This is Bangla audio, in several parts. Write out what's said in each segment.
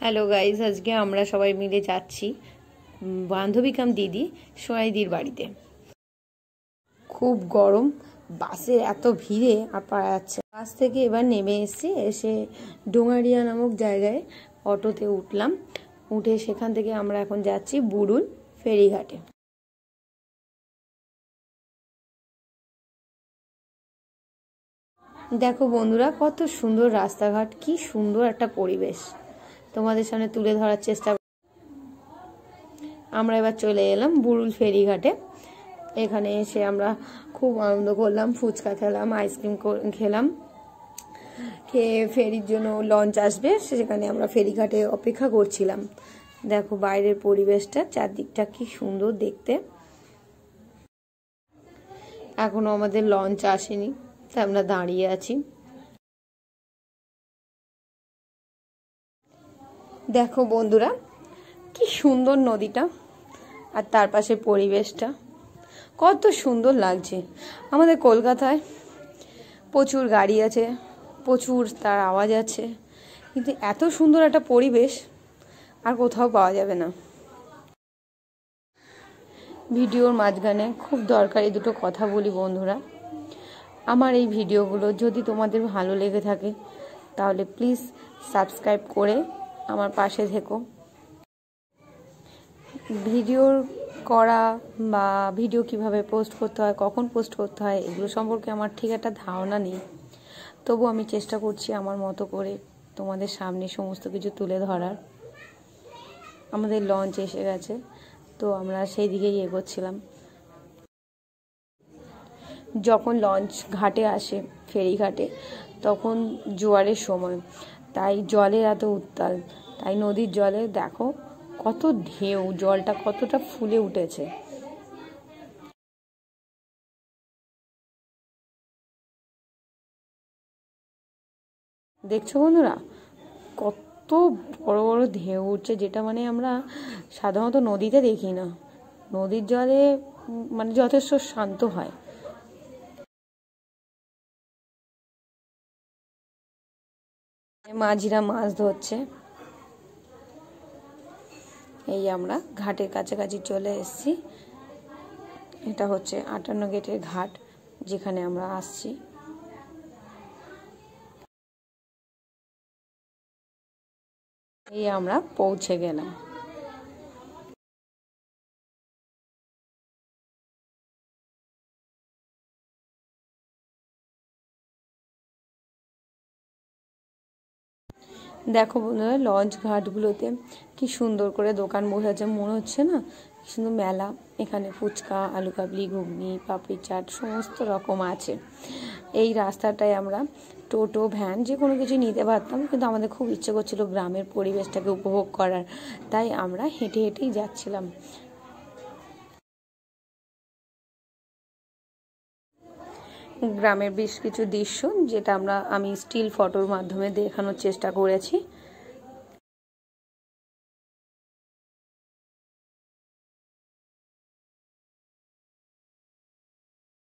হ্যালো গাইজ, আজকে আমরা সবাই মিলে যাচ্ছি বান্ধবী কাম দিদি সোনাইদির বাড়িতে। খুব গরম, বাসের এত ভিড়ে আর পারা যাচ্ছে। বাস থেকে এবার নেমে এসে ডোঙারিয়া নামক জায়গায় অটোতে উঠলাম। উঠে সেখান থেকে আমরা এখন যাচ্ছি বুড়ুল ফেরিঘাটে। দেখো বন্ধুরা, কত সুন্দর রাস্তাঘাট, কি সুন্দর একটা পরিবেশ তোমাদের সামনে তুলে ধরার চেষ্টা। আমরা এবার চলে এলাম বুড়ুল ফেরিঘাটে। এখানে এসে আমরা খুব আনন্দ করলাম, ফুচকা খেলাম, আইসক্রিম খেলাম। খেয়ে ফেরির জন্য লঞ্চ আসবে, সেখানে আমরা ফেরিঘাটে অপেক্ষা করছিলাম। দেখো বাইরের পরিবেশটা, চারদিকটা কি সুন্দর দেখতে। এখনো আমাদের লঞ্চ আসেনি, তাই আমরা দাঁড়িয়ে আছি। দেখো বন্ধুরা, কি সুন্দর নদীটা আর তার পাশে পরিবেশটা, কত সুন্দর লাগছে। আমাদের কলকাতায় প্রচুর গাড়ি আছে, প্রচুর তার আওয়াজ আছে, কিন্তু এত সুন্দর একটা পরিবেশ আর কোথাও পাওয়া যাবে না। ভিডিওর মাঝখানে খুব দরকারি দুটো কথা বলি বন্ধুরা। আমার এই ভিডিওগুলো যদি তোমাদের ভালো লেগে থাকে তাহলে প্লিজ সাবস্ক্রাইব করে আমার পাশে থেকো। ভিডিও করা বা ভিডিও কিভাবে পোস্ট করতে হয়, কখন পোস্ট করতে হয়, এগুলো সম্পর্কে আমার ঠিক একটা ধারণা নেই। তবু আমি চেষ্টা করছি আমার মতো করে তোমাদের সামনে সমস্ত কিছু তুলে ধরার। আমাদের লঞ্চ এসে গেছে, তো আমরা সেই দিকেই এগোচ্ছিলাম। যখন লঞ্চ ঘাটে আসে, ফেরিঘাটে, তখন জোয়ারের সময়, তাই জলের এত উত্তাল। তাই নদীর জলে দেখো কত ঢেউ, জলটা কতটা ফুলে উঠেছে। দেখছো বন্ধুরা, কত বড় বড় ঢেউ উঠছে, যেটা মানে আমরা সাধারণত নদীতে দেখি না। নদীর জলে মানে যথেষ্ট শান্ত হয়। মাঝিরা মাছ ধরছে। এই আমরা ঘাটের কাছাকাছি চলে এসেছি। এটা হচ্ছে 58 গেটের ঘাট, যেখানে আমরা আসছি। এই আমরা পৌঁছে গেলাম। দেখো বন্ধুরা, লঞ্চ ঘাটগুলোতে কি সুন্দর করে দোকান বসেছে, মনে হচ্ছে না কি সুন্দর মেলা। এখানে ফুচকা, আলু কাবলি, ঘুগনি, পাপড়ি চাট সমস্ত রকম আছে। এই রাস্তাটায় আমরা টোটো, ভ্যান যে কোনো কিছু নিতে পারতাম, কিন্তু আমাদের খুব ইচ্ছে করছিল গ্রামের পরিবেশটাকে উপভোগ করার, তাই আমরা হেঁটে হেঁটেই যাচ্ছিলাম। গ্রামের বেশ কিছু দৃশ্য, যেটা আমি স্টিল ফটোর মাধ্যমে দেখানোর চেষ্টা করেছি।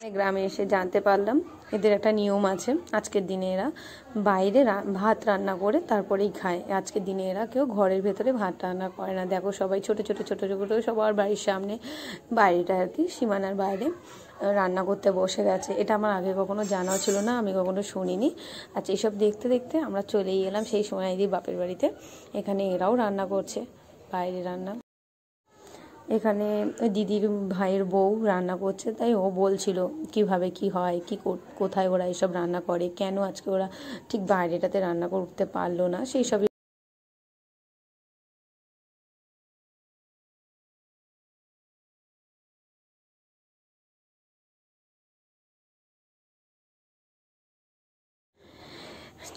গ্রামে এসে জানতে পারলাম এদের একটা নিয়ম আছে। আজকের দিনে এরা বাইরে ভাত রান্না করে তারপরেই খায়। আজকের দিনে এরা কেউ ঘরের ভেতরে ভাত রান্না করে না। দেখো সবাই ছোট ছোট ছোট ছোট সবার বাড়ির সামনে, বাইরেটা আর কি সীমানার বাইরে রান্না করতে বসে গেছে। এটা আমার আগে কখনো জানাও ছিল না, আমি কখনো শুনিনি। আচ্ছা, এইসব দেখতে দেখতে আমরা চলেই এলাম সেই সময় দিদি বাপের বাড়িতে। এখানে এরাও রান্না করছে, বাইরে রান্না। এখানে দিদির ভাইয়ের বউ রান্না করছে, তাই ও বলছিল কিভাবে কি হয়, কোথায় ওরা এসব রান্না করে, কেন আজকে ওরা ঠিক বাইরেটাতে রান্না করতে পারলো না, সেই সবই।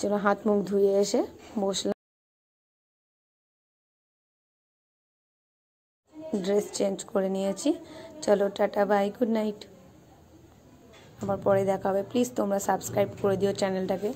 চলো হাত মুখ ধুয়ে এসে বসলাম, ড্রেস চেঞ্জ করে নিয়েছি। চলো টাটা, বাই, গুড নাইট। আবার পরে দেখা হবে। প্লিজ তোমরা সাবস্ক্রাইব করে দিও চ্যানেলটাকে।